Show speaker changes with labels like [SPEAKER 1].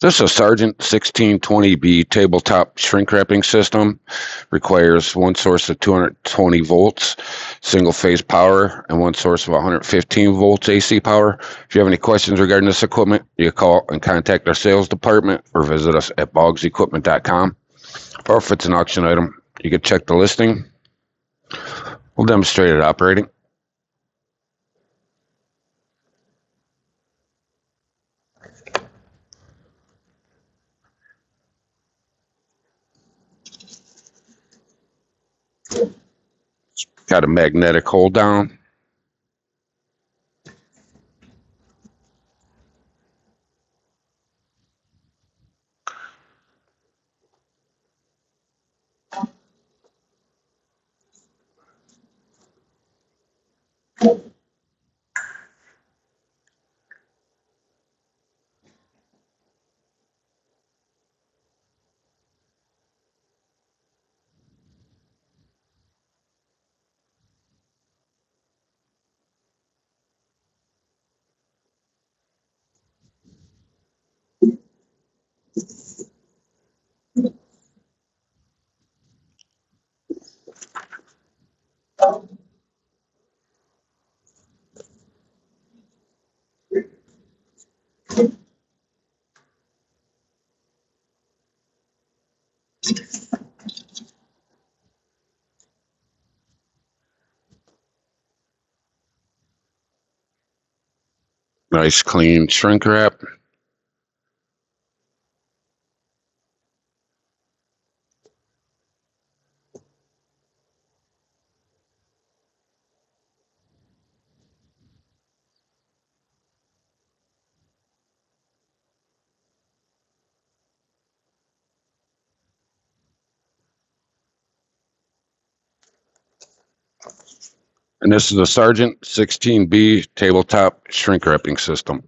[SPEAKER 1] This is a Sargent 1620B tabletop shrink wrapping system. Requires one source of 220 volts, single phase power, and one source of 115 volts AC power. If you have any questions regarding this equipment, you can call and contact our sales department or visit us at boggsequipment.com. Or if it's an auction item, you can check the listing. We'll demonstrate it operating. Got a magnetic hold down. Nice clean shrink wrap. And this is the Sargent 16B tabletop shrink wrapping system.